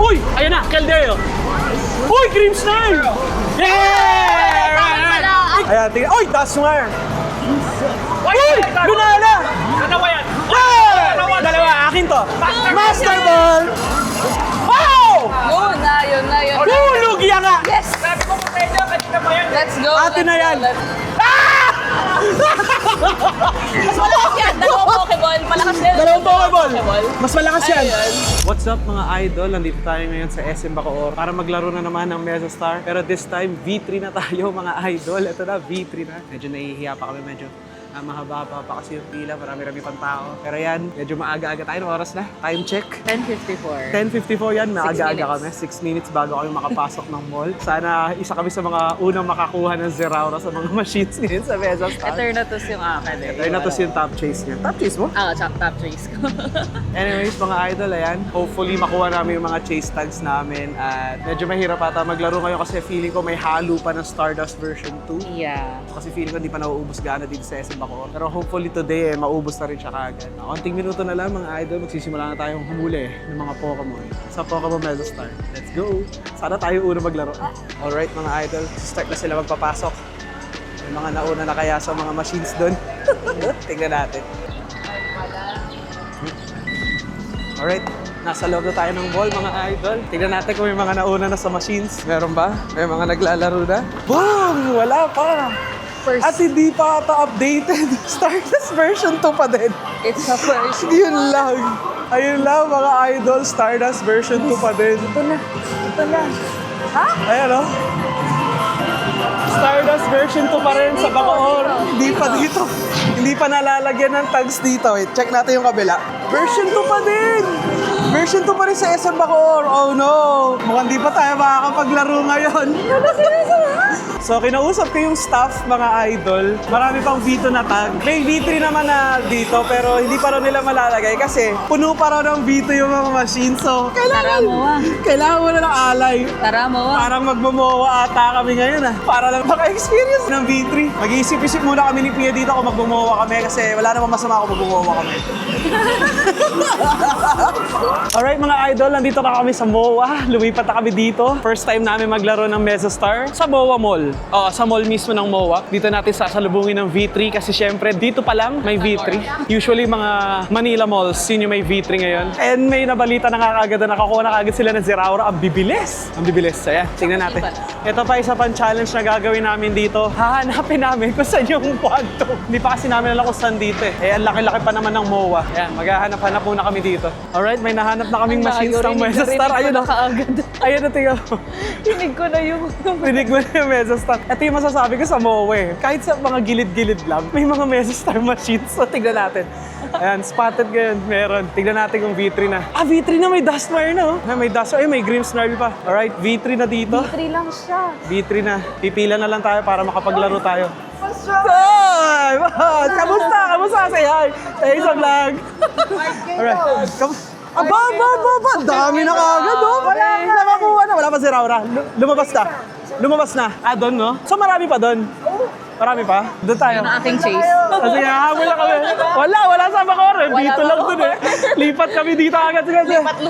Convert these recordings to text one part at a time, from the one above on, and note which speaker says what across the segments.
Speaker 1: Uy! Ayan na, Caldeo! Uy! Cream Snarl! Yeah! Ayan, tingnan. Uy! Dasmar! Uy! Lunala!
Speaker 2: Dalawa yan!
Speaker 1: Dalawa, akin to! Master Ball! Wow!
Speaker 3: Yun na.
Speaker 1: Lugi yan nga!
Speaker 3: Yes!
Speaker 2: Sabi ko sa inyo, kanina pa yan.
Speaker 3: Let's go!
Speaker 1: Atin na yan!
Speaker 3: Mas malakas yan! Dalawang Pokeball. Malakas yan.
Speaker 1: Dalawang Pokeball! Mas malakas yan!
Speaker 3: Ayun.
Speaker 1: What's up mga idol? Nandito tayo ngayon sa SM Bacoor para maglaro na naman ng Mesa Star. Pero this time, V3 na tayo mga idol. Ito na, V3 na. Medyo nahihiya pa kami, medyo mahaba pa kasi yung pila, marami-rami pang tao. Pero yan, medyo maaga-aga tayo. Anong oras na? Time check.
Speaker 3: 10:54.
Speaker 1: 10:54 yan, maaga-aga
Speaker 3: 6
Speaker 1: kami. 6 minutes bago kami makapasok ng mall. Sana isa kami sa mga unang makakuha ng Zeraora sa mga machines ngayon sa Mesa Star.
Speaker 3: Eternatus yung akin eh.
Speaker 1: Eternatus yung top chase niya. Top chase mo?
Speaker 3: Top chase ko.
Speaker 1: Anyways, mga idol, ayan. Hopefully, makuha namin yung mga chase tags namin. At medyo mahirap ata maglaro ngayon kasi feeling ko may halo pa ng Stardust version 2.
Speaker 3: Yeah.
Speaker 1: Kasi feeling ko hindi pa nauubos gaano dito sa SM Bacoor. Pero hopefully today, maubos na rin siya kaagad. Konting minuto na lang, mga idol. Magsisimula na tayong humuli ng mga Pokemon sa Pokemon Mesa Star. Let's go! Sana tayo una maglaro. Alright, mga idol. Start na sila magpapasok. May mga nauna na kaya sa mga machines doon. Tingnan natin. Alright, nasa loob na tayo ng mall mga idol. Tignan natin kung may mga nauna na sa machines. Meron ba? May mga naglalaro na? Boom! Wala pa! At hindi pa ata updated. Stardust version 2 pa din.
Speaker 3: It's a first.
Speaker 1: Yun lang. Ayun lang mga idol, Stardust version 2 pa din.
Speaker 3: Ito na. Ha?
Speaker 1: Ayan o. Stardust version 2 pa rin sa Bacoor. Hindi pa dito. Hindi pa nalalagyan ng tags dito. Wait, check natin yung kabila. Version 2 pa din! Version 2 pa rin sa SM Bacoor. Oh no! Mukhang di pa tayo makakapaglaro ngayon. So, kinausap ko yung staff, mga idol. Marami pang V2 na tag. May V3 naman na dito, pero hindi pa raw nila malalagay kasi puno pa raw ng V2 yung mga machine. So,
Speaker 3: Tara mo
Speaker 1: kailangan mo na ng alay.
Speaker 3: Tara mo.
Speaker 1: Parang magmumowa ata kami ngayon para lang maka-experience ng V3. Mag-iisip-isip muna kami ni Pia dito kung magmumowa kami kasi wala namang masama kung magmumowa kami. Alright mga idol, nandito na kami sa MOA. Lumipat na kami dito. First time namin maglaro ng Mesa Star sa MOA Mall. Sa mall mismo ng MOA. Dito natin sasalubungin ng V3 kasi syempre dito pa lang may V3. Usually mga Manila malls, yun yung may V3 ngayon. And may nabalita na kagad na nakakuha na kagad sila ng Zeraora. Ang bibilis! Ang bibilis. Ayan, tingnan natin. Ito pa isa pang challenge na gagawin namin dito. Hahanapin namin kung saan yung Quantum. Hindi pa kasi namin alam kung saan dito eh. Ang laki-laki pa naman ng MOA. Ayan, maghahanap-hanap muna kami dito. Alright, may nahanap na kaming machines ng Mesa Star. Ayun na. Ayun na, tingnan mo.
Speaker 3: Tinig ko na yung...
Speaker 1: Rinig mo na yung Mesa Star. Ito yung masasabi ko sa MOA eh. Kahit sa mga gilid-gilid lang, may mga Mesa Star machines. So, tignan natin. Ayan, spotted ngayon. Meron. Tignan natin kung V3 na. V3 na, may Duskmire na oh. May Duskmire. Ay, may Grimmsnarl pa. Alright, V3 na dito.
Speaker 3: V3 lang siya.
Speaker 1: V3 na. Pipila na lang tayo para makapaglaro tayo. Hi! Kamusta? Kamusta? Say hi! Say sa vlog! Alright. Aba! Dami na kagad oh! Wala na! Nakakuha na! Wala pa si Raura. Lumabas na. Lumabas na. Doon no? So marami pa doon? Marami pa? Doon tayo.
Speaker 3: Yun ang ating chase.
Speaker 1: Kasi hahabol na kami. Wala sa Bacoor. Dito lang doon eh. Lipat kami dito agad.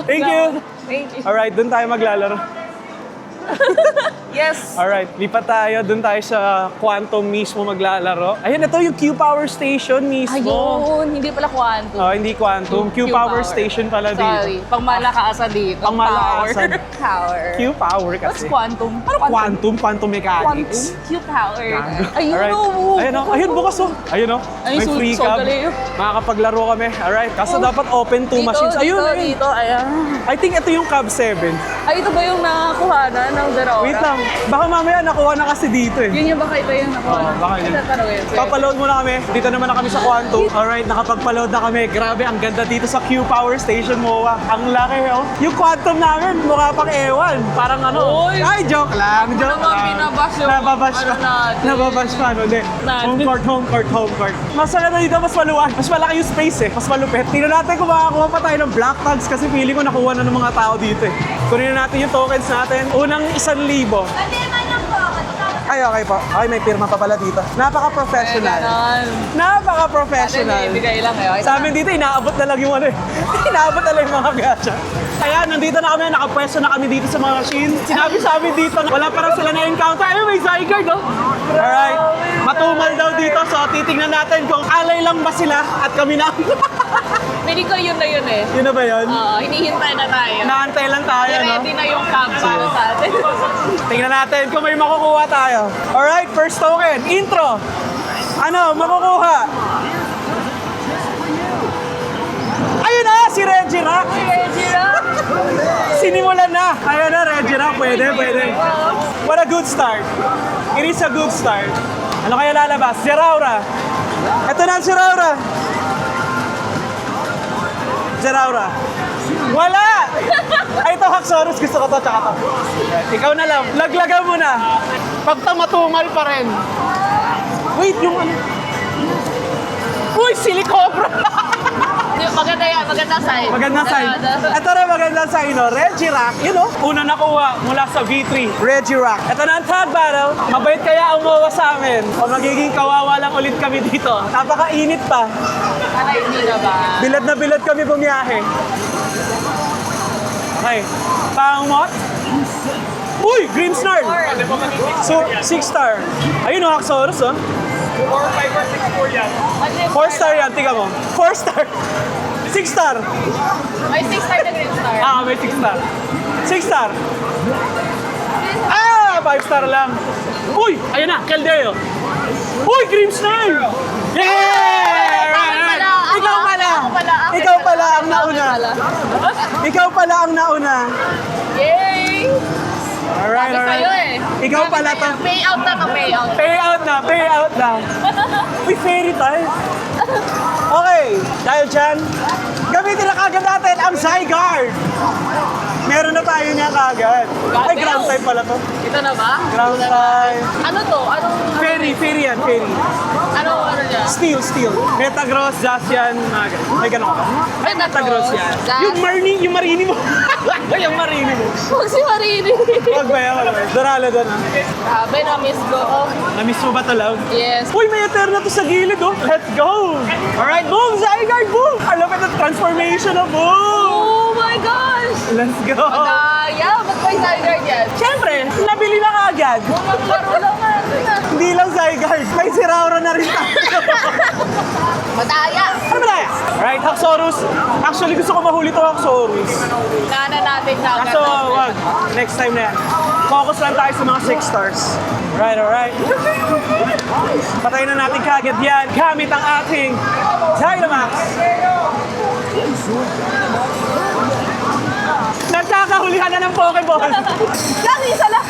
Speaker 1: Thank you.
Speaker 3: Thank you.
Speaker 1: Alright, doon tayo maglalaro.
Speaker 3: Yes.
Speaker 1: Alright, lipat tayo. Doon tayo sa Quantum mismo maglalaro. Ayun, ito yung Q Power Station mismo.
Speaker 3: Ayun, hindi pala Quantum.
Speaker 1: Hindi Quantum. Q Power Station pala dito.
Speaker 3: Sorry, pangmalakasan dito.
Speaker 1: Pangmalakasan.
Speaker 3: Power.
Speaker 1: Q Power
Speaker 3: What's
Speaker 1: kasi.
Speaker 3: Quantum?
Speaker 1: Quantum Mechanics.
Speaker 3: Q Power. Ayun,
Speaker 1: Alright. Ayun, bukas oh. Ayun oh.
Speaker 3: Ay,
Speaker 1: May free cab. Makakapaglaro kami. Alright. Kaso dapat open 2 machines. Ayun.
Speaker 3: Dito, ayan.
Speaker 1: I think ito yung Cab 7.
Speaker 3: Ay, ito ba yung nakakuha na ng Zeraora?
Speaker 1: Wait lang. Baka mamaya nakuha na kasi dito eh.
Speaker 3: Yun yung baka ito yung nakuha na.
Speaker 1: Baka yun.
Speaker 3: Tatanungin.
Speaker 1: Papaload muna kami. Dito naman na kami sa Quantum. Alright, nakapagpaload na kami. Grabe, ang ganda dito sa Q Power Station MOA. Ang laki oh. Yung Quantum namin, mukha pang ewan. Parang ano.
Speaker 3: Oy!
Speaker 1: Ay, joke lang. Joke
Speaker 3: Ano
Speaker 1: lang.
Speaker 3: binabash yung
Speaker 1: Nababash pa.
Speaker 3: ano natin?
Speaker 1: Nababash pa. Ano, hindi.
Speaker 3: Natin.
Speaker 1: Home court. Mas maganda dito, mas maluwag. Mas malaki yung space eh. Mas malupit. Tingnan natin kung makakakuha pa tayo ng black tags kasi feeling ko nakuha na ng mga tao dito eh. Kunin natin yung tokens natin. Unang 1,000. Ay, okay po. Okay, may pirma pa pala dito. Napaka-professional.
Speaker 3: Ganon.
Speaker 1: Napaka-professional.
Speaker 3: Dati ibigay lang eh.
Speaker 1: Sa amin dito, inaabot na lang yung ano eh. Inaabot na lang yung mga gacha. Kaya nandito na kami, nakapwesto na kami dito sa mga machine. Sinabi sa amin dito, wala pa raw sila na-encounter. Ayun, may Zygarde, oh. Alright. Matumal daw dito, so titingnan natin kung alay lang ba sila at kami na.
Speaker 3: Piling ko yun na yun eh.
Speaker 1: Yun na ba yun?
Speaker 3: Oo, hinihintay na tayo.
Speaker 1: Naantay lang tayo, no?
Speaker 3: Ready na yung cab para sa atin.
Speaker 1: Tingnan natin kung may makukuha tayo. Alright, first token. Intro. Ano, makukuha? Ayun na, si Reggie Rock. Sinimulan na. Ayun na, Reggie Rock. Pwede, pwede. What a good start. It is a good start. Ano kaya lalabas? Zeraura. Ito na ang Zeraura. Zeraura. Wala! Ay, ito, Haxorus. Gusto ko to, tsaka to. Ikaw na lang. Laglagan mo na. Pagta matumal pa rin. Wait, yung ano? Uy, Silicobra!
Speaker 3: Maganda yan, magandang sign.
Speaker 1: Magandang sign. Ito na magandang sign, no? Reggie Rock, yun know? Una nakuha mula sa V3. Reggie Rock. Ito na ang tag battle. Mabait kaya ang MOA sa amin. O magiging kawawa lang ulit kami dito. Napakainit pa.
Speaker 3: Sana hindi na ba?
Speaker 1: Bilad na bilad kami bumiyahe. Okay. Pangmot. Uy! Green Snarl! So, 6 star. Ayun, no, Haxorus, oh.
Speaker 2: 4, 5, or 6, 4 yan.
Speaker 1: 4 star yan, tingnan mo. 4 star. 6 star.
Speaker 3: May 6 star na green star.
Speaker 1: Ah, may 6 star. 6 star. Ah, 5 star lang. Uy, ayun na, Caldeo. Uy, Green Snarl! Yeah! Right. Ikaw pala. Ikaw pala ang nauna. Ikaw pala ang nauna.
Speaker 3: Yay!
Speaker 1: Alright,
Speaker 3: Sabi sa'yo
Speaker 1: alright.
Speaker 3: eh.
Speaker 1: Ikaw pala to.
Speaker 3: Payout na to, payout.
Speaker 1: Payout na, payout na. Uy, fairy tayo. Okay, dahil dyan, gamitin na kagad natin ang Zygarde. Meron na tayo niya kagad. Ay, ground type pala to.
Speaker 3: Ito na ba?
Speaker 1: Ground type.
Speaker 3: Ano to? Anong...
Speaker 1: Fairy yan, fairy.
Speaker 3: Ano niya?
Speaker 1: Steel. Metagross, Zacian, mga ganun. May ganun ka. Ay, Metagross yan. Yung Marini mo. Yung Marini mo.
Speaker 3: Huwag si Marini.
Speaker 1: Huwag ba yan? Doralo doon, ha?
Speaker 3: Grabe, na-miss ko.
Speaker 1: Na-miss mo ba to, love?
Speaker 3: Yes.
Speaker 1: Uy, may Eterna to sa gilid, oh. Let's go! Alright, boom! Zygarde, boom! Ang lapit ng transformation, oh, boom!
Speaker 3: Oh my gosh!
Speaker 1: Let's go!
Speaker 3: Madaya! Ba't may Zygarde yan?
Speaker 1: Siyempre, nabili na kaagad.
Speaker 3: Unang laro lang natin ah.
Speaker 1: Hindi lang Zygarde, may Zeraora na rin tayo.
Speaker 3: Madaya!
Speaker 1: Ano ba tayo? Alright, Haxorus. Actually, gusto ko mahuli to Haxorus.
Speaker 3: Nana natin na agad.
Speaker 1: Kaso, wag. Next time na yan. Focus lang tayo sa mga 6 stars. Alright. Patayin na natin kagad yan gamit ang ating Dynamax. Nagkakahulihan na ng Pokeball.
Speaker 3: Lang, isa lang!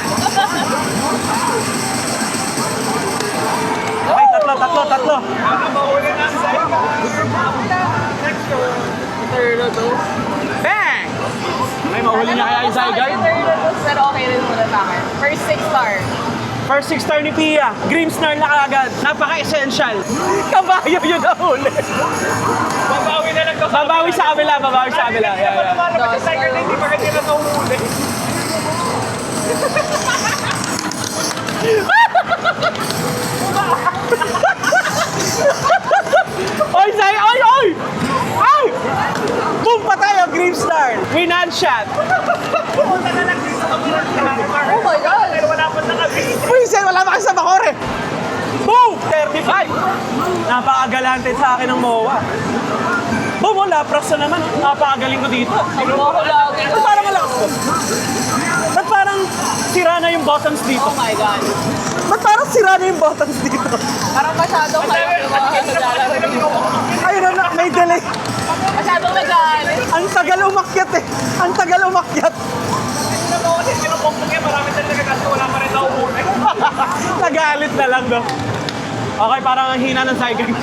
Speaker 1: Okay, tatlo.
Speaker 3: Turno to.
Speaker 1: Bang! May mahuli na kaya yung Zygarde?
Speaker 3: Pero okay rin muna sa akin. First 6 star.
Speaker 1: First 6 star ni Pia. Green Snarl na kaagad. Napaka-essential. Kabayo yun ang huli.
Speaker 2: Babawi na lang to.
Speaker 1: Babawi sa kabila. Yeah.
Speaker 2: Lumalabas yung Tiger na hindi pa ganyan na nauuli.
Speaker 1: Oy, Zay! Oy! Ay! Boom! Patay ang Green Star. Winan shot.
Speaker 2: Pumunta na lang dito sa mga
Speaker 3: Oh my God!
Speaker 2: pero wala pa na kami.
Speaker 1: Pwisin! Wala pa kasi sa Bacore. Boom! 35. Napakagalante sa akin ng MOA. Boom! Oh, Lapras na naman. Napakagaling ko dito.
Speaker 3: Ang mo ko lagi.
Speaker 1: Ba't parang malakas ko? Ba't parang sira na yung buttons dito?
Speaker 3: Oh my God.
Speaker 1: Ba't parang sira na yung buttons dito?
Speaker 3: Parang masyadong kayo yung mga naglalaro.
Speaker 1: Ayun na, may delay.
Speaker 3: Masyadong nag-aalis.
Speaker 1: Ang tagal umakyat eh. Ang tagal umakyat.
Speaker 2: Tignan mo kasi pinapok mo yan. Marami talaga kasi wala pa rin nauuli.
Speaker 1: Nagalit na lang, no? Okay, parang ang hina ng Zygarde.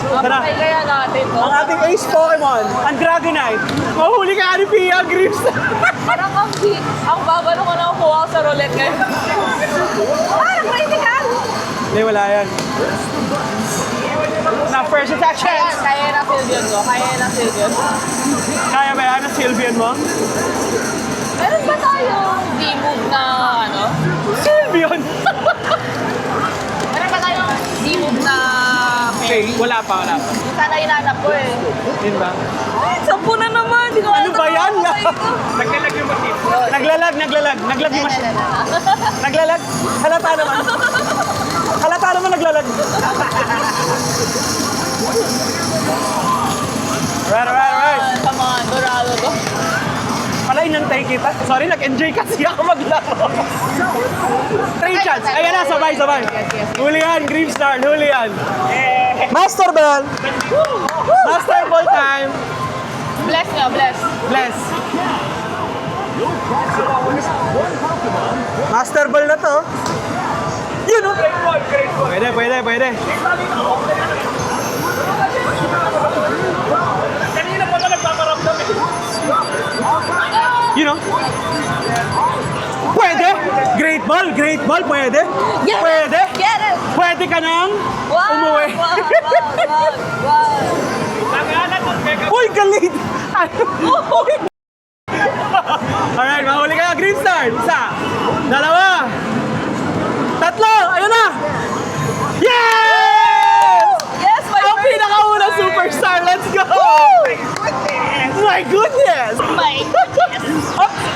Speaker 1: Tara.
Speaker 3: Mapatay kaya natin to.
Speaker 1: Ang ating ace Pokemon, ang Dragonite. Mahuli ka ni Pia Grips.
Speaker 3: Parang ang hit. Ang babalo ko na kuha sa roulette ngayon. Parang critical!
Speaker 1: Hindi, wala yan. Na first attack chance.
Speaker 3: Kaya na Sylvian ko. Kaya na Sylvian.
Speaker 1: Kaya ba yan ang Sylveon mo?
Speaker 3: Meron ba tayong D-move na ano?
Speaker 1: Sylveon! Wala pa.
Speaker 3: Yung sana hinanap ko eh.
Speaker 1: Yun ba?
Speaker 3: Ay, 10 na naman. Di ko
Speaker 1: Ano ba yan?
Speaker 2: Naglalag yung machine.
Speaker 1: Naglalag yung machine. Naglalag? Halata naman naglalag. Alright.
Speaker 3: Come on, dorado to.
Speaker 1: Pala, inantay kita. Sorry, nag-enjoy kasi ako maglaro. 3 shots. Ayan na, sabay.
Speaker 3: Yes.
Speaker 1: Hulihan, Green Star, hulihan. Master ball. Master ball time.
Speaker 3: Bless nga, bless.
Speaker 1: Bless. Master ball na to. Yun o.
Speaker 2: Great ball.
Speaker 1: Pwede.
Speaker 2: Kanina pa na nagpaparamdam eh.
Speaker 1: Yun o. Pwede. Great ball, pwede.
Speaker 3: Get
Speaker 1: Pwede.
Speaker 3: it! Get it!
Speaker 1: Pwede ka nang umuwi.
Speaker 3: Wow.
Speaker 2: Nangala to, mega.
Speaker 1: Uy, galit! Alright, mahuli kayo. Green Star. 1, 2, 3. Ayun na! Yes!
Speaker 3: Yes, my
Speaker 1: Ang pinakaunang superstar. Let's go! My goodness!
Speaker 3: My goodness.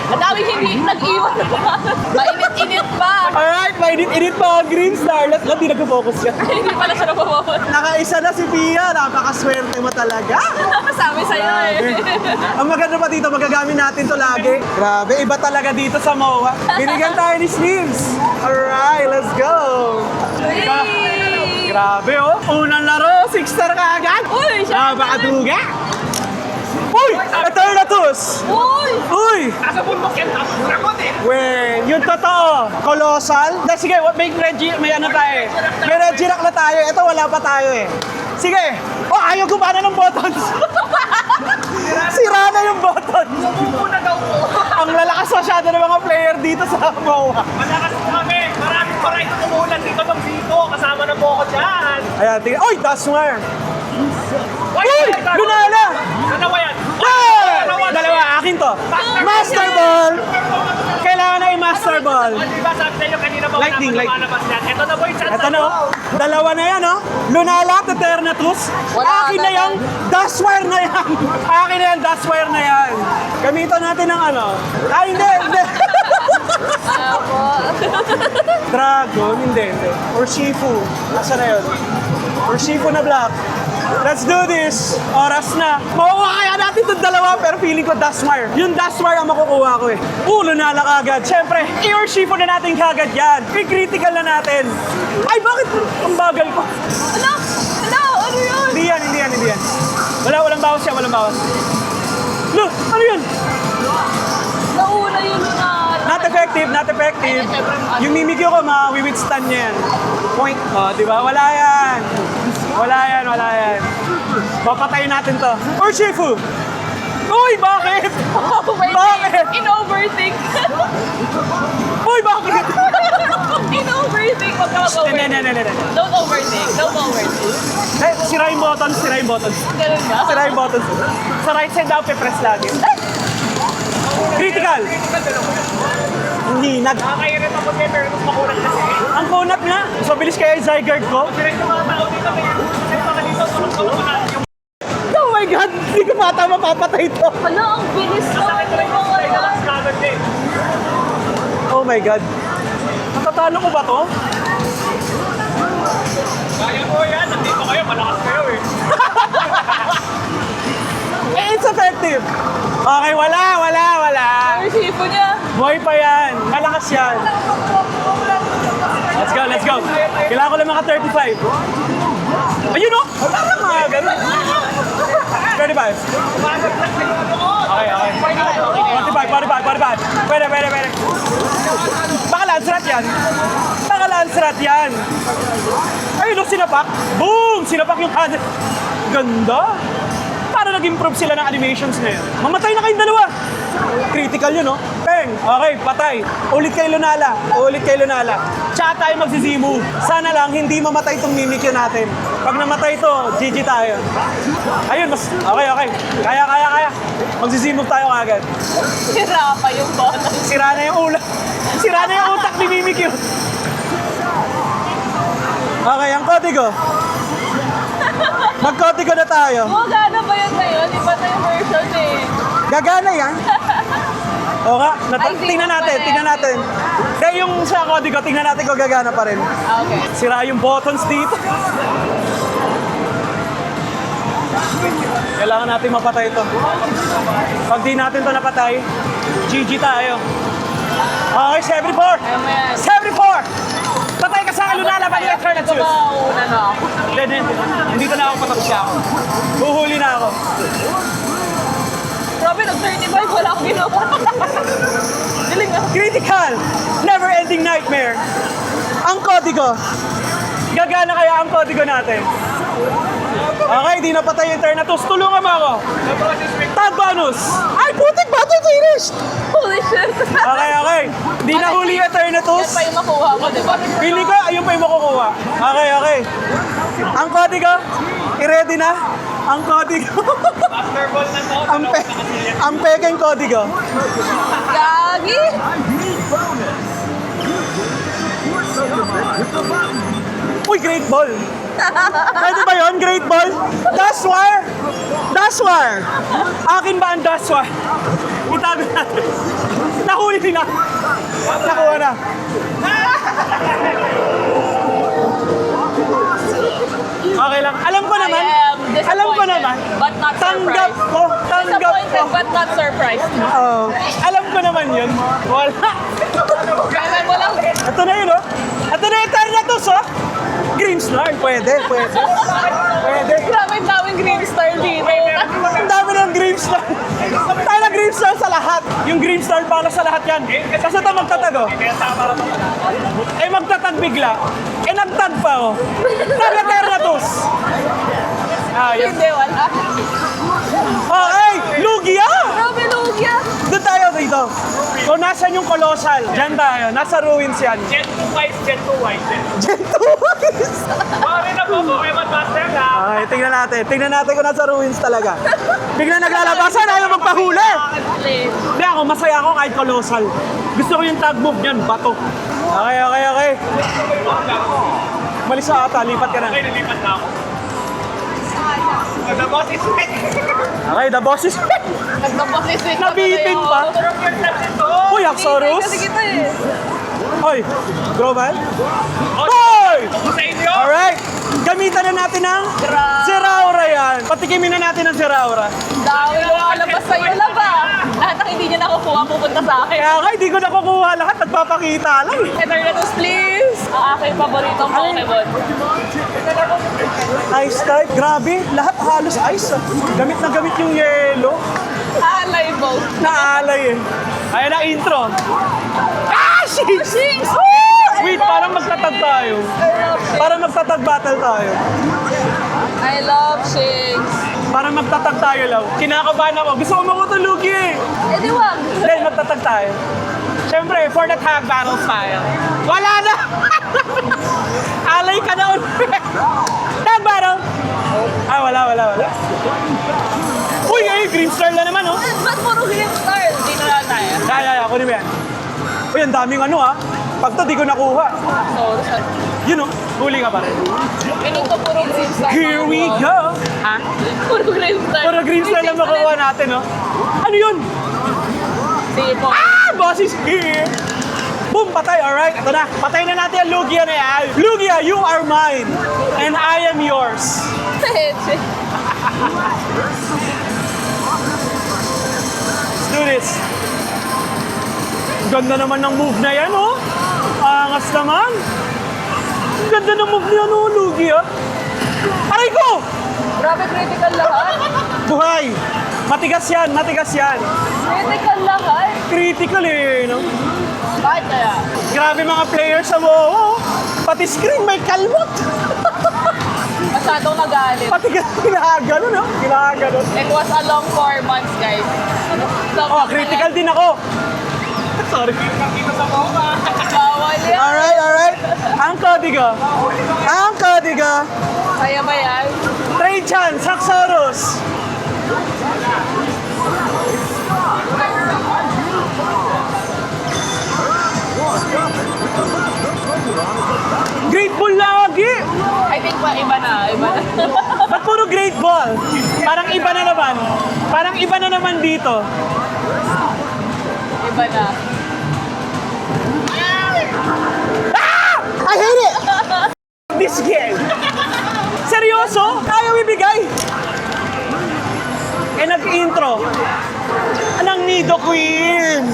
Speaker 3: Ang daming hindi nag-iwan pa. Mainit-init pa.
Speaker 1: Alright, mainit-init pa ang Green Star. Let's di nag-focus ka.
Speaker 3: Hindi pala siya napapawal.
Speaker 1: Nakaisa na si Pia. Napakaswerte mo talaga.
Speaker 3: Sabi sa'yo eh.
Speaker 1: Ang maganda pa dito, magagamit natin to lagi. Grabe, iba talaga dito sa MOA. Binigyan tayo ni Sleeves. Alright, let's go.
Speaker 3: Hey!
Speaker 1: Grabe oh. Unang laro, 6-star ka agad.
Speaker 3: Uy, siya.
Speaker 1: Bakaduga. Uy, Eternatus. Uy.
Speaker 2: Nasa bundok yan, tapos dragon eh.
Speaker 1: Wen, yung totoo. Colossal. Sige, may ano tayo eh. May Regirock na tayo. Ito wala pa tayo eh. Sige. Oh, ayaw gumana ng buttons. Sira na yung buttons.
Speaker 2: Muna daw po.
Speaker 1: Ang lalakas masyado ng mga player dito sa MOA.
Speaker 2: Malakas kami. Maraming paray na kumulan dito ng dito. Kasama na po ako dyan.
Speaker 1: Ayan, tingnan. Uy, Dasmar. Uy, Lunala.
Speaker 2: Dalawa yan.
Speaker 1: Dalawa, akin to. Master Ball. Kailangan na i-Master Ball.
Speaker 2: Di ba sabi sa'yo kanina ba
Speaker 1: Lightning.
Speaker 2: lumalabas yan? Ito na po yung chance.
Speaker 1: Ito na, oh. Dalawa na yan, oh. Lunala at Eternatus.
Speaker 3: Wala
Speaker 1: Akin na
Speaker 3: na.
Speaker 1: yung Dustwire na yan. Akin na yan, Dustwire na yan. Gamitan natin ng ano. Hindi.
Speaker 3: Ako.
Speaker 1: Dragon, hindi. Urshifu. Asa na yun? Urshifu na black. Let's do this! Oras na. Makukuha kaya natin itong dalawa pero feeling ko Dustwire. Yung Dustwire ang makukuha ko eh. Lunala kagad. Siyempre, i-Urshifu na natin kagad yan. I-critical na natin. Ay, bakit? Ang bagal ko.
Speaker 3: Ano yun?
Speaker 1: Hindi yan. Walang bawas yan, walang bawas. Look, ano yun?
Speaker 3: Nauna yun na.
Speaker 1: Not effective. Yung mimikyo ko, ma-withstand niya yan. Point. Oh, di ba? Wala yan. Papatayin natin to. Urshifu! Uy, bakit?
Speaker 3: Oh my
Speaker 1: Bakit?
Speaker 3: God. In-overthink.
Speaker 1: Uy, bakit?
Speaker 3: In-overthink. Huwag ka mag-overthink.
Speaker 1: Hindi.
Speaker 3: Don't overthink.
Speaker 1: Sira yung buttons.
Speaker 3: Ganun ba?
Speaker 1: Sira yung buttons. Sa right side daw, press lagi. Critical! Hindi,
Speaker 2: Nakakairit ako din pero mas makulat kasi.
Speaker 1: ang kunat nga. Mas mabilis kaya yung Zygarde ko.
Speaker 2: Direct yung mga tao dito. May mga dito. Tulong-tulong na yung
Speaker 1: Oh my God! Hindi ko mata mapapatay to.
Speaker 3: Hala, ang bilis naman
Speaker 2: sakit rin
Speaker 3: yung
Speaker 2: yung
Speaker 3: mga
Speaker 2: relax kagad eh.
Speaker 1: Oh my God. Matatalo ko ba to?
Speaker 2: Kaya ko yan. Nandito kayo. Malakas kayo eh.
Speaker 1: It's effective. Okay, wala.
Speaker 3: Urshifu niya.
Speaker 1: Boy pa yan. Malakas yan. Let's go. Kailangan ko lang mga 35. Ayun o! Wala na mga ganun. 35. Okay. 45. Pwede. Baka Lancerat yan. Ayun o, sinapak. Boom! Sinapak yung kanan. Ganda. Para nag-improve sila ng animations ngayon. Mamatay na kayong dalawa. Critical yun, no? Peng! Okay, patay. Ulit kay Lunala. Tsaka tayo magsizimu. Sana lang hindi mamatay itong Mimikyu natin. Pag namatay ito, GG tayo. Ayun, okay. Kaya. Magsizimu tayo kagad.
Speaker 3: Sira pa yung bottom.
Speaker 1: Sira na yung utak ni Mimikyu. Okay, ang kodigo.
Speaker 4: Mag-Codigo na tayo.
Speaker 3: Gumagana ba yan ngayon? Iba na yung version eh.
Speaker 4: Gagana yan. O nga,
Speaker 3: Ay, di
Speaker 4: tingnan
Speaker 3: mo
Speaker 4: natin,
Speaker 3: pala
Speaker 4: tingnan
Speaker 3: yan.
Speaker 4: natin. Kaya yung sa Codigo, tingnan natin kung gagana pa rin.
Speaker 3: Ah, okay.
Speaker 1: Sira yung buttons dito. Kailangan natin mapatay ito. Pag di natin ito napatay, GG tayo. Okay, 74!
Speaker 3: Ayaw mo yan.
Speaker 1: 74! Patay ka sa akin, lalaban yung alternatives.
Speaker 3: Nagbabauna na ako.
Speaker 1: Hindi na ako patapos siya ako. Huhuli na ako.
Speaker 3: Grabe, nag-35. Wala akong ginawa. Galing ah.
Speaker 1: Critical! Never-ending nightmare. Ang Codigo. Gagana kaya ang Codigo natin. Okay, di napatay yung Eternatus. Tulungan mo ako. Tag bonus! Ay, putik! Battle finished!
Speaker 3: Holy shit.
Speaker 1: Okay, okay. Di nahuli yung
Speaker 3: Yan
Speaker 1: Eternatus.
Speaker 3: pa yung makuha ko, di ba?
Speaker 1: Pili ko, ayun pa yung makukuha. Okay, okay. Ang Codigo, i-ready na. Ang Codigo.
Speaker 2: Master ball na to.
Speaker 1: Ang peking Codigo.
Speaker 3: Gagi.
Speaker 1: Uy, great ball. Pwede ba yun? Great ball? Dashwire! Dashwire! Akin ba ang dashwire? Itabi natin. Nahuli na. Nakuha na. Okay lang. Alam ko naman.
Speaker 3: I am disappointed,
Speaker 1: Alam ko naman.
Speaker 3: but not
Speaker 1: Tanggap
Speaker 3: surprised.
Speaker 1: ko. Tanggap ko.
Speaker 3: Disappointed but not surprised.
Speaker 1: Oo. Alam ko naman yun. Wala.
Speaker 3: Kaya mo lang.
Speaker 1: Ito na yun, oh. Ito na yung Eternatus, oh. Green Star. Pwede, pwede. Pwede.
Speaker 3: Grabe yung daming green star dito.
Speaker 1: Ang dami ng Green Star. Tayo na Green Star sa lahat. Yung Green Star para sa lahat yan. Kasi ito magtatag, oh.
Speaker 2: Kaya tama na to.
Speaker 1: Eh, magtatag bigla. Eh, nagtag pa, oh. Tag Eternatus. Ayos.
Speaker 3: Hindi, wala.
Speaker 1: Oh, hey! Lugia!
Speaker 3: Grabe, Lugia.
Speaker 1: Doon tayo dito. So, nasan yung Colossal? Diyan tayo. Nasa ruins yan.
Speaker 2: Gen 2 wise, Gen 2 wise.
Speaker 1: Gen 2.
Speaker 2: Pare na po, Pokemon Master na.
Speaker 1: Okay, tingnan natin. Tingnan natin kung nasa ruins talaga. Bigla naglalabasan, ayaw magpahuli.
Speaker 3: Late.
Speaker 1: Hindi ako, masaya ako kahit Colossal. Gusto ko yung tag move niyan, bato. Okay, okay, okay. Malis na ata, lipat ka na.
Speaker 2: Okay, nalipat na ako. The boss is quick.
Speaker 1: Okay, the boss is
Speaker 3: Nagnaposisik
Speaker 1: Nabitin pa.
Speaker 2: Turok your time ito.
Speaker 1: Uy, Axorus.
Speaker 3: Kasi kita eh.
Speaker 1: Hoy, Groban. Hoy!
Speaker 2: Sa inyo.
Speaker 1: Alright, gamitan na natin ng
Speaker 3: Grabe.
Speaker 1: Zeraora yan. Patikimin na natin ang Zeraora.
Speaker 3: Dami lumalabas sa'yo na ba? Lahat ng hindi niya nakukuha pupunta sa akin.
Speaker 1: Kaya nga, hindi ko nakukuha lahat. Nagpapakita lang eh.
Speaker 3: Eternatus, please! Ang aking paboritong Pokemon.
Speaker 1: Ice type, grabe. Lahat halos ice. Ah. Gamit na gamit yung yellow.
Speaker 3: Alay mo.
Speaker 1: Naalay eh. Ayan na intro. Ah, shit!
Speaker 3: Jinx!
Speaker 1: Wait, parang magtatag tayo. Parang magtatag battle tayo.
Speaker 3: I love Shinx.
Speaker 1: Parang magtatag tayo, Law. Kinakabahan ako. Gusto ko makutulugi eh.
Speaker 3: Eh di wag.
Speaker 1: Then, magtatag tayo. Siyempre, for the tag battle style. Wala na! Alay ka na ulit. Tag battle! Ah, wala. Uy, ay, green star na naman, oh.
Speaker 3: Ba't puro green star? Dito na lang tayo.
Speaker 1: Kaya, kunin mo yan. Uy, ang daming ano, ah. Pag to, di ko nakuha.
Speaker 3: So,
Speaker 1: Yun, oh. Huli ka pa rin.
Speaker 3: piling ko puro green star.
Speaker 1: Here we go. Ha?
Speaker 3: Puro green star.
Speaker 1: Puro green star lang makuha natin, oh. Ano yun?
Speaker 3: Sige po.
Speaker 1: Ah! Boss is here! Boom! Patay, alright? Ito na. Patay na natin ang Lugia na yan. Lugia, you are mine. And I am yours. Let's do this. Ganda naman ng move na yan, oh. Angas naman. Ganda ng move niya, oh, Lugia. Aray ko!
Speaker 3: Grabe critical lahat.
Speaker 1: Buhay! Matigas yan, matigas yan.
Speaker 3: Critical lahat.
Speaker 1: Critical eh, no?
Speaker 3: Bakit kaya?
Speaker 1: Grabe mga players sa WoW. Pati screen may kalmot.
Speaker 3: Masyadong nagalit.
Speaker 1: Pati ginagano, no? Ginagano.
Speaker 3: It was a long 4 months, guys.
Speaker 1: Oh, critical din ako. Sorry.
Speaker 3: Bawal yan.
Speaker 1: Alright. Ang Codigo. Ang Codigo.
Speaker 3: Kaya ba yan?
Speaker 1: Trajan, Saxorus. Great Bull lagi.
Speaker 3: I think pa iba na.
Speaker 1: Ba't puro great ball? Parang iba na naman. Parang iba na naman dito.
Speaker 3: Iba na.
Speaker 1: I hate it! This game. Seryoso? Ayaw ibigay. Eh, nag-intro. Anong Nido Queen?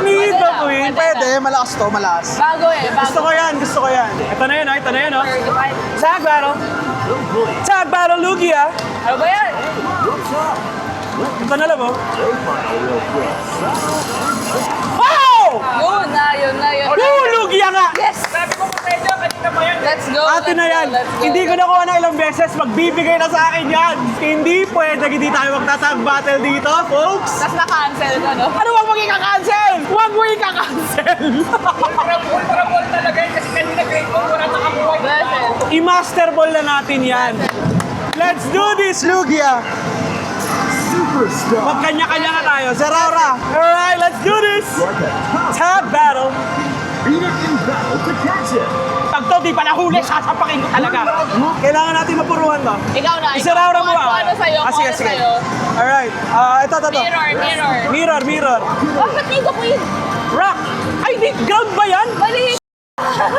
Speaker 1: Nido Queen.
Speaker 4: Pwede, malakas to, malakas.
Speaker 3: Bago eh, bago.
Speaker 1: Gusto ko yan, gusto ko yan. Ito na yun, oh, ito na yun, oh.
Speaker 3: 35.
Speaker 1: Tag battle. Tag battle, Lugia.
Speaker 3: Ano ba yan?
Speaker 1: Ito na lang, oh. Wow!
Speaker 3: Yun na, yun na, yun na.
Speaker 1: Woo, Lugia nga!
Speaker 3: Yes!
Speaker 2: Sabi ko pa medyo, kanina pa yan.
Speaker 3: Let's go.
Speaker 1: Atin na yan.
Speaker 3: Let's go.
Speaker 1: Hindi ko nakuha na ilang beses. Magbibigay na sa akin yan. Hindi pwede hindi tayo magtatag battle dito, folks.
Speaker 3: Tapos na-cancel ka, no?
Speaker 1: Ano bang maging ka-cancel? Huwag mo i-cancel.
Speaker 2: Ultra ball talaga yun kasi kanina grade 4 wala nakabuhay.
Speaker 3: Blessed.
Speaker 1: I-master ball na natin yan. Let's do this, Lugia. Magkanya-kanya na tayo. Zeraora. Alright, let's do this. Tag battle. Pag to di pa nahuli, sasapakin ko talaga. Kailangan natin mapuruhan to.
Speaker 3: Ikaw na, ikaw.
Speaker 1: Zeraora mo
Speaker 3: Kung ano sa'yo,
Speaker 1: Ah,
Speaker 3: kung
Speaker 1: sige,
Speaker 3: ano
Speaker 1: sige.
Speaker 3: sa'yo.
Speaker 1: Alright. Ito.
Speaker 3: Mirror, mirror.
Speaker 1: Mirror, mirror.
Speaker 3: Bakit Nido Queen?
Speaker 1: Rock. Ay, di, ground ba yan?
Speaker 3: Mali.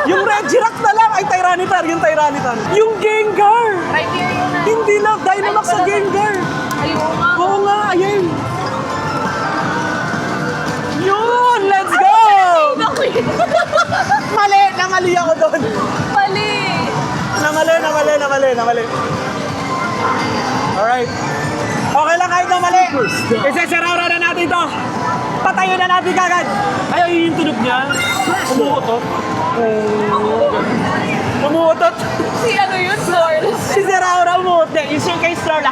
Speaker 1: Yung Regirock na lang. Ay, Tyranitar. Yung Tyranitar. Yung Gengar.
Speaker 3: Criterion na.
Speaker 1: Hindi lang. Dynamax sa Gengar.
Speaker 3: Ayun nga.
Speaker 1: Oo nga, ayun. Yun, let's go!
Speaker 3: Nido Queen.
Speaker 1: Mali, namali ako doon.
Speaker 3: Mali.
Speaker 1: Namali. Alright. Okay lang kahit na mali. Iseseraura na natin to. Patayo na natin kagad. Ay, ayun yung tunog niya. Umuutot. Umuutot.
Speaker 3: Si ano yun, Flores?
Speaker 1: Si Zeraora umuot. Yung siya kay Starla.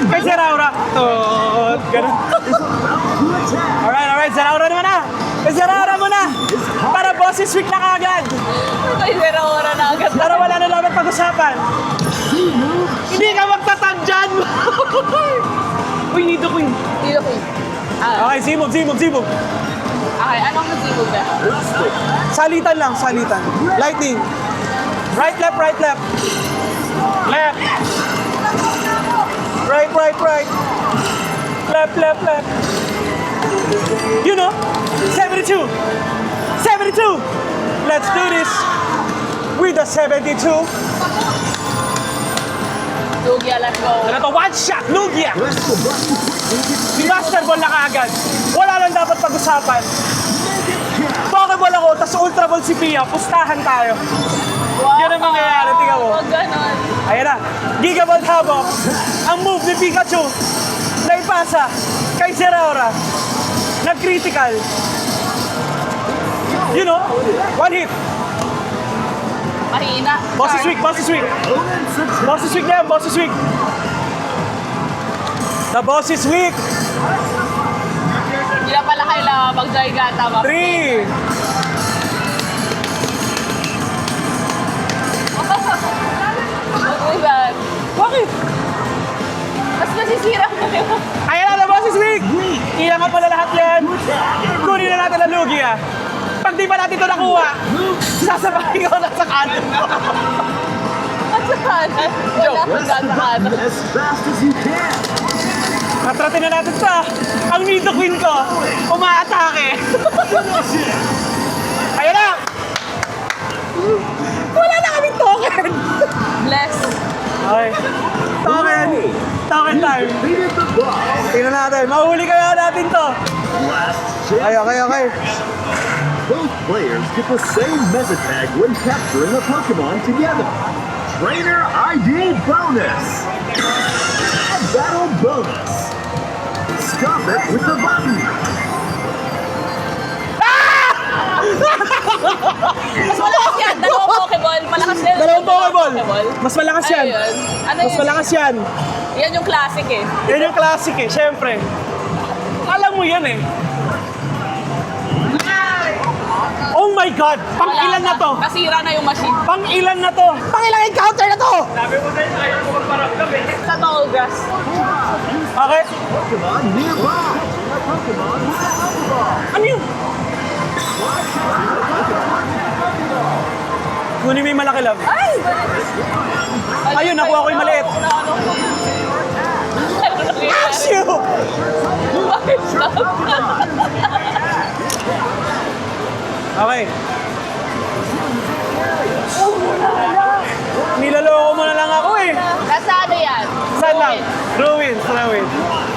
Speaker 1: Kay Zeraora. Tot. Ganun. Alright. Zeraora naman na. Zeraora mo na. Para bosses week na kagad.
Speaker 3: May Zeraora na agad.
Speaker 1: Para wala na dapat pag-usapan. Hindi ka magtatag dyan. Uy, Nido Queen.
Speaker 3: Nido Queen.
Speaker 1: Okay, zimog.
Speaker 3: Okay, anong nasibog na?
Speaker 1: Salitan lang. Lightning. Right, left. Left. Right. Left. You know, 72. Let's do this with the 72.
Speaker 3: Lugia, let's go.
Speaker 1: Ano to? One shot, Lugia. Master ball na kaagad. Wala lang dapat pag-usapan. Pokeball ako, tas Ultra Ball si Pia. Pustahan tayo.
Speaker 3: Wow.
Speaker 1: Yan ang mangyayari, tingnan mo.
Speaker 3: Huwag ganon.
Speaker 1: Ayan na. Gigaball Havoc. Ang move ni Pikachu. Naipasa kay Zeraora. Nag-critical. You know, one hit.
Speaker 3: Mahina.
Speaker 1: Bosses week. The boss is weak.
Speaker 3: Hindi na pala kailangan mag-Giganta.
Speaker 1: 3.
Speaker 3: Ugan.
Speaker 1: Bakit?
Speaker 3: Mas nasisira ko na yun.
Speaker 1: Ayan na, the boss is weak. Ilang nga pala lahat yan. Kunin na natin ang Lugia. Pag di pa natin ito nakuha, sasabahin ko na sa kanan.
Speaker 3: At sa kanan. Wala akong gatakan.
Speaker 5: As fast as you can.
Speaker 1: Atratin na natin sa ang Nido Queen ko. Umaatake. Ayan na. Wala na kaming token.
Speaker 3: Bless.
Speaker 1: Okay. Token time.
Speaker 5: Beat the boss.
Speaker 1: Tingnan natin. Mahuli kaya natin to.
Speaker 5: Last chance.
Speaker 1: Okay.
Speaker 5: Both players get the same meta tag when capturing a Pokemon together. Trainer ID bonus. A battle bonus. Stop it with the button.
Speaker 3: Mas malakas yan. Dalawang Pokeball. Malakas din.
Speaker 1: Dalawang Pokeball. Mas malakas yan.
Speaker 3: Ayun. Ano
Speaker 1: Mas
Speaker 3: yun?
Speaker 1: malakas yan.
Speaker 3: Yan yung classic eh.
Speaker 1: Yan yung classic eh, syempre. Alam mo yan eh. Oh my God! Pang-ilan na to?
Speaker 3: Nasira na yung machine.
Speaker 1: Pang-ilan na to? Pang-ilang encounter na to?
Speaker 2: Sabi ko sa'yo, ayaw ko magparamdam eh.
Speaker 3: Sa tall grass.
Speaker 1: Okay.
Speaker 5: Pokemon nearby. A Pokemon with a Pokeball.
Speaker 1: Ano yun? Kunin mo yung malaki lang.
Speaker 3: Ay!
Speaker 1: Ayun, nakuha ko yung maliit.
Speaker 3: Ano nangyayari?
Speaker 1: Ashyo!
Speaker 3: Bakit stop?
Speaker 1: Okay. Nilaloko mo na lang ako eh.
Speaker 3: Nasa ano yan?
Speaker 1: Saan lang? Ruins.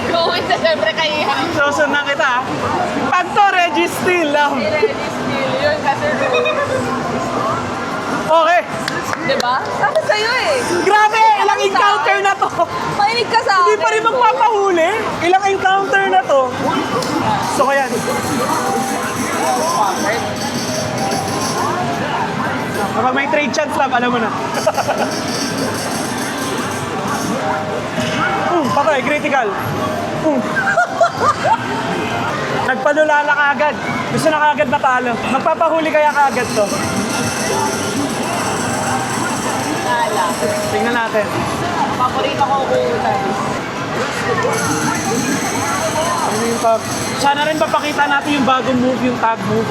Speaker 3: Going sa siyempre kay
Speaker 1: Susundan kita ah. Pag to, Reggie Steele lang.
Speaker 3: Ready Steele. Yun kasi
Speaker 1: Okay.
Speaker 3: diba? Sabi sa'yo eh.
Speaker 1: Grabe! Ilang encounter na to.
Speaker 3: Mahinig ka sa akin.
Speaker 1: Hindi pa rin magpapahuli. Ilang encounter na to. So kaya. Kapag may trade chance lang, alam mo na. Patay, critical. Nagpalulala ka agad. Gusto na kaagad matalo. Magpapahuli kaya kaagad to.
Speaker 3: Nala.
Speaker 1: Tingnan natin.
Speaker 3: Paborito ko uulan.
Speaker 1: Ano yung tag? Sana rin mapakita natin yung bagong move, yung tag move.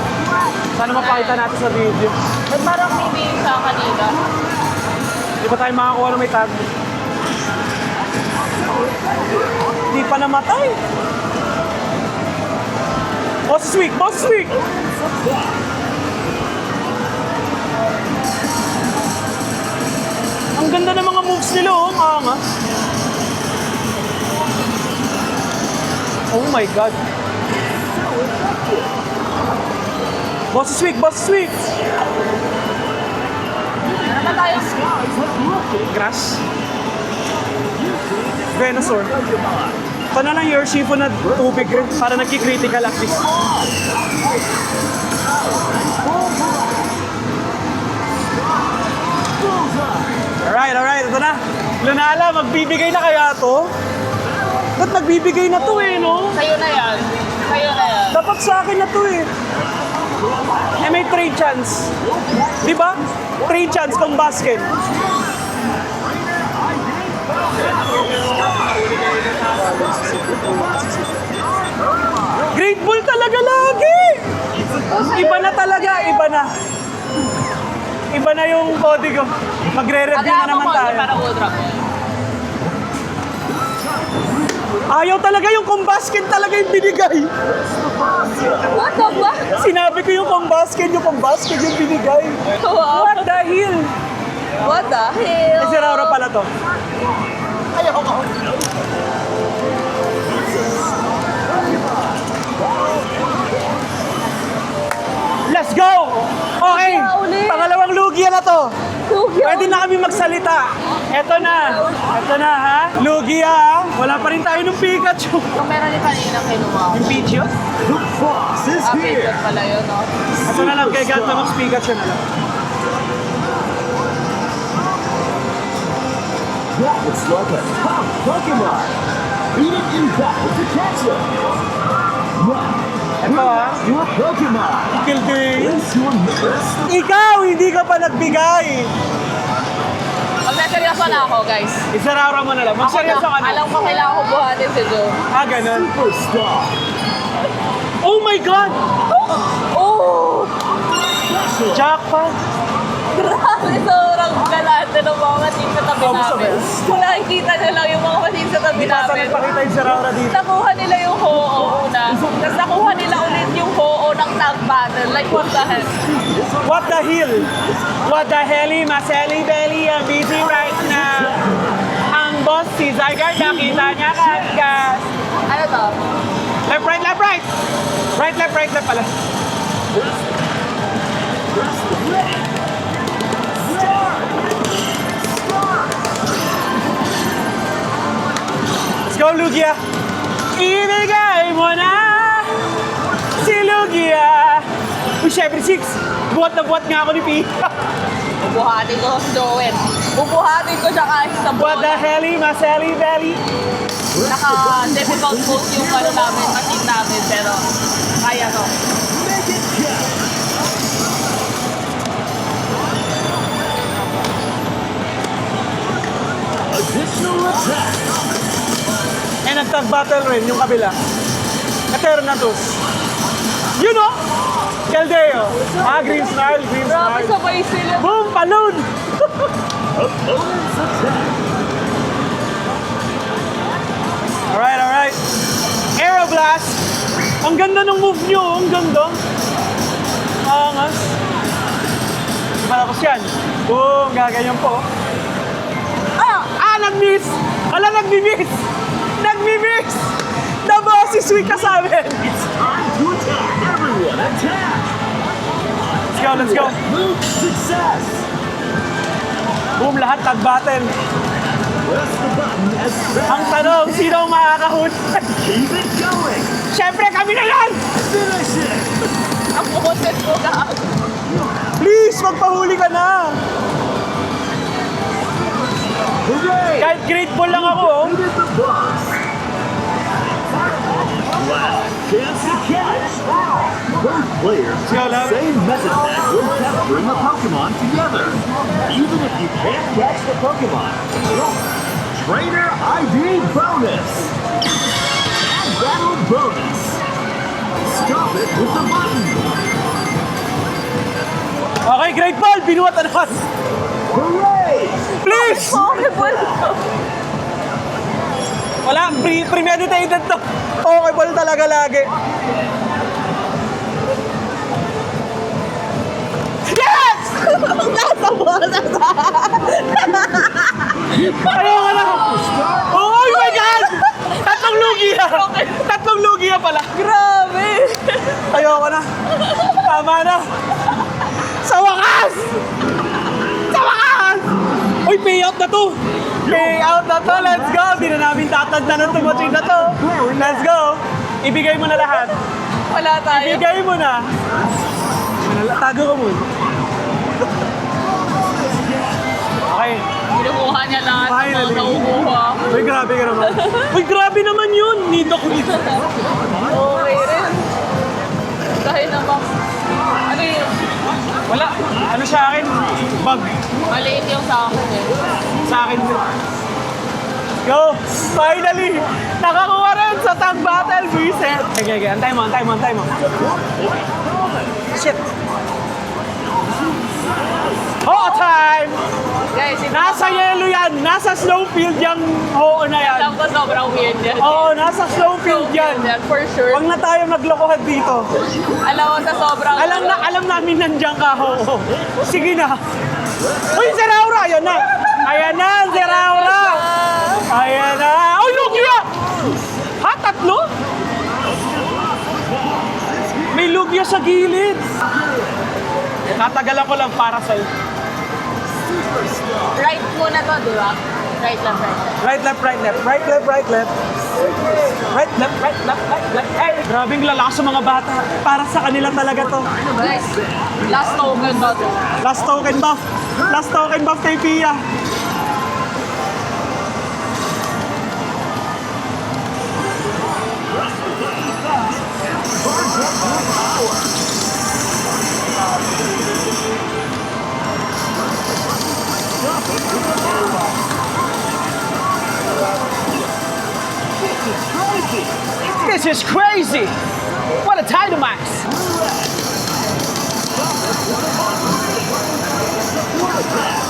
Speaker 1: Sana mapakita natin sa video.
Speaker 3: Ba't parang hindi sa kanina?
Speaker 1: Di ba tayo makakuha na may tag move? Hindi pa namatay. Boss weak! Ang ganda ng mga moves nila, oh. Angas. Oh my God. Boss weak!
Speaker 3: Ano ba tayo?
Speaker 1: Grass. Venusaur. Ito na lang your Shifu na tubig rin para nagki-critical at least. Alright, ito na. Lunala, magbibigay na kaya to? Ba't magbibigay na to eh, no?
Speaker 3: Sa'yo na yan.
Speaker 1: Dapat sa akin na to eh. Eh, may trade chance. Di ba? Trade chance kung basket. Great Ball talaga lagi! Iba na talaga, Iba na yung kodigo. Magre-review na naman tayo.
Speaker 3: Para ultra.
Speaker 1: Ayaw talaga yung combasket talaga yung binigay.
Speaker 3: What the fuck?
Speaker 1: Sinabi ko yung combasket yung binigay.
Speaker 3: Wow.
Speaker 1: What the hell?
Speaker 3: What the hell?
Speaker 1: Si Raura pala to. Let's go! Okay, pangalawang lugia na to. Pwede na kami magsalita. Eto na ha. Lugia ha. Wala pa rin tayo ng Pikachu.
Speaker 3: Kung meron din kanina kinuha.
Speaker 1: Yung Pichu?
Speaker 5: The boss is here.
Speaker 3: Picture pala yun, no?
Speaker 1: Ito na lang, kay God na mas Pikachu na lang.
Speaker 5: That looks like a top Pokemon. Beat it in battle to catch them. Now,
Speaker 1: Ito ha.
Speaker 5: your Pokemon.
Speaker 1: Kilting.
Speaker 5: Place your nearest.
Speaker 1: Ikaw, hindi ka pa nagbigay.
Speaker 3: Magsaseryoso na ako, guys.
Speaker 1: Isaraura mo na lang. Magseryoso ka na.
Speaker 3: Alam ko kailangan ko buhatin si Joe.
Speaker 1: Ganun.
Speaker 5: Superstar.
Speaker 1: Oh my God!
Speaker 3: Oh!
Speaker 1: Jackpot!
Speaker 3: Grabe, sobrang galante ng mga machine sa tabi
Speaker 1: Oh, gusto
Speaker 3: namin.
Speaker 1: ba?
Speaker 3: Kung nakikita nyo lang yung mga machine sa tabi
Speaker 1: Hindi pa
Speaker 3: namin.
Speaker 1: nagpakita yung Saraura dito.
Speaker 3: Nakuha nila yung ho-oh una. Tapos nakuha nila ulit yung ho-oh ng tag battle. Like, what the heck?
Speaker 1: What the hell? What the hell? Maseli Belly, I'm busy right now. Ang boss si Zygarde, nakita niya kagad.
Speaker 3: Ano to?
Speaker 1: Left, right, left, right! Right, left pala. Let's go, Lugia! Ibigay mo na si Lugia! Uy, syempre, 6! Buhat na buhat nga ako ni Pika.
Speaker 3: Bubuhatin ko si Joel. Bubuhatin ko siya kahit sa
Speaker 1: What the
Speaker 3: bola.
Speaker 1: hell, Maseli Belly?
Speaker 3: Naka-difficult mode yung ano namin, machine namin. Pero, kaya to.
Speaker 5: Make it count. Additional attack.
Speaker 1: Eh, nagtag-battle rin yung kabila. Eternatus. You know? Keldeo. Green Snarl.
Speaker 3: Grabe sabay sila.
Speaker 1: Boom! Balloon!
Speaker 5: Opponent's attack.
Speaker 1: Alright. Aeroblast. Ang ganda ng move nyo. Ang ganda. Angas. Malapos yan. Boom. Gaganyan po. Nag-miss. Ala, nag-miss. Nag-miss. Nabas si Sweet ka sa amin.
Speaker 5: It's time to attack. Everyone attack.
Speaker 1: Let's go.
Speaker 5: Move success.
Speaker 1: Boom, lahat tag battle.
Speaker 5: Press the button as
Speaker 1: Ang
Speaker 5: fast.
Speaker 1: tanong, sino ang makakahuli?
Speaker 5: Keep it going.
Speaker 1: Siyempre, kami na yan!
Speaker 5: Finish it.
Speaker 3: Ang boses ko ka.
Speaker 1: Please, magpahuli ka na!
Speaker 5: Hooray.
Speaker 1: Kahit grateful lang ako, oh.
Speaker 5: Defeated the boss. Last chance to catch. Both players
Speaker 1: go,
Speaker 5: have
Speaker 1: love.
Speaker 5: the same method pack when capturing a Pokemon together. Even if you can't catch the Pokemon. Trainer ID bonus. And battle bonus. Stop it with the button.
Speaker 1: Okay, grateful! Binuhat na naman!
Speaker 5: Hooray!
Speaker 1: Please!
Speaker 3: Horrible.
Speaker 1: Wala, premeditated to. Okay, ball talaga lagi. Yes!
Speaker 3: Nasa boses.
Speaker 1: Ayaw na! Oh my God! Tatlong lugi na! Tatlong lugi na pala.
Speaker 3: Grabe.
Speaker 1: Ayoko na. Tama na. Sa wakas! Sa wakas! Uy, payout na to! Payout na to! Let's go! Di na namin tatagnan ng tumatsin na to. Let's go! Ibigay mo na lahat.
Speaker 3: Wala tayo.
Speaker 1: Ibigay mo na. Tago ka muna. Okay.
Speaker 3: Kinukuha niya lahat ng mga
Speaker 1: Finally.
Speaker 3: nakukuha.
Speaker 1: Uy, grabe ka naman. Uy, grabe naman yun. Need ako dito.
Speaker 3: Okay rin. Dahil naman, ano yun?
Speaker 1: Wala. Ano sa akin? Bag.
Speaker 3: Maliit yung sa akin eh.
Speaker 1: Sa akin. Go! Finally! Nakakuha rin sa tag battle, Vincent! Okay. Antay mo. Shit! Oo, time!
Speaker 3: Guys,
Speaker 1: Nasa yellow yan! Nasa slow field yung oo na yan.
Speaker 3: alam ko sobrang weird yan.
Speaker 1: Oo, nasa slow field yan.
Speaker 3: For sure.
Speaker 1: Huwag na tayo maglokohan dito.
Speaker 3: Alam ko sa sobrang...
Speaker 1: Alam namin nandiyan ka, oo. Sige na. Uy, si Raura! Ayan na! Ayan na, si Raura! Ayan na! Oh, Lugia! Ha? Tatlo? May Lugia sa gilid. Natagalan ko lang para sa'yo.
Speaker 3: Right muna to, di ba? Right lang, right.
Speaker 1: Right, left, right, left. Right, left, right, left. Right, left, right, left, right, left. Hey! Grabing lalakas sa mga bata. Para sa kanila talaga to.
Speaker 3: Guys, last token ba to?
Speaker 1: Last token buff. Last token buff kay Pia. This is crazy! What a Dynamax!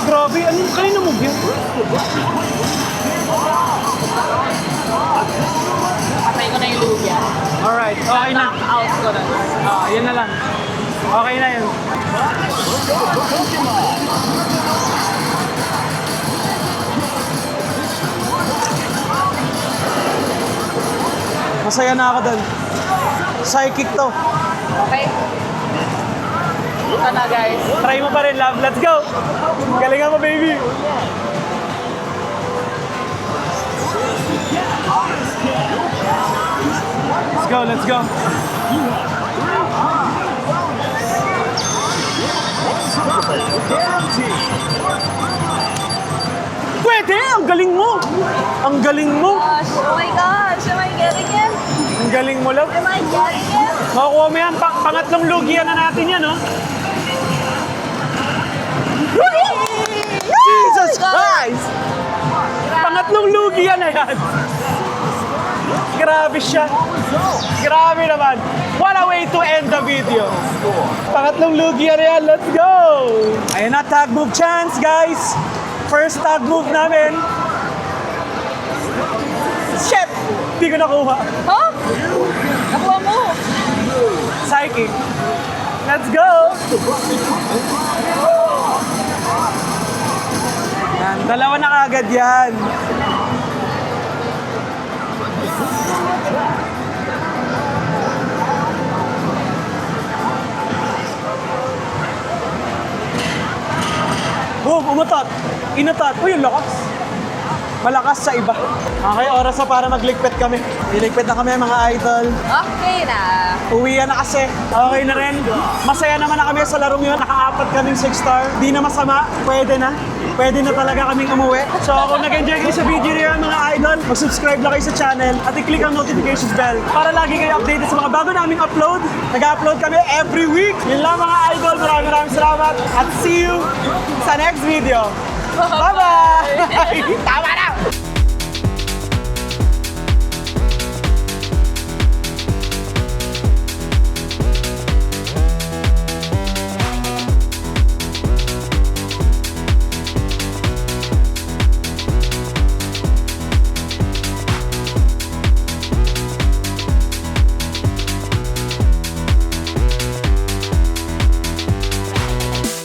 Speaker 1: Grabe, anong kanina mo yun?
Speaker 3: Patay ko na yung Lugia.
Speaker 1: Alright, okay na.
Speaker 3: Out ko na.
Speaker 1: Yan na lang. Okay na yun. Masaya na ako doon. Psychic to.
Speaker 3: Okay? Ito na guys.
Speaker 1: Try mo pa rin, love. Let's go! Galingan mo, baby! Let's go. Pwede! Ang galing mo! Ang galing mo!
Speaker 3: Gosh, oh my gosh, am I getting it?
Speaker 1: Ang galing mo, love.
Speaker 3: Am I getting it?
Speaker 1: Makukuha mo yan. Pangatlong lugian na natin yan, oh. Jesus Christ! Pangatlong lugian na yan. Grabe siya. Grabe naman. What a way to end the video. Pangatlong lugian na yan. Let's go! Ayun na, tag move chance, guys. First tag move namin. Shit! Di ko nakuha.
Speaker 3: Ha? Nakuha mo.
Speaker 1: Psychic. Let's go! Yan, dalawa na kagad yan. Boom! Umutot! Inutot! Uy, yung lakas! Malakas sa iba. Okay, oras na para magligpit kami. Iligpit na kami mga idol.
Speaker 3: Okay na.
Speaker 1: Uwian na kasi. Okay na rin. Masaya naman na kami sa larong yun. Naka-apat kaming 6-star. Di na masama. Pwede na. Pwede na talaga kaming umuwi. So kung nag-enjoy kayo sa video na yun, mga idol, mag-subscribe lang kayo sa channel at i-click ang notifications bell para lagi kayo updated sa mga bago naming upload. Nag-upload kami every week. Yun lang mga idol. Maraming salamat at see you sa next video. Bye-bye! Tama na!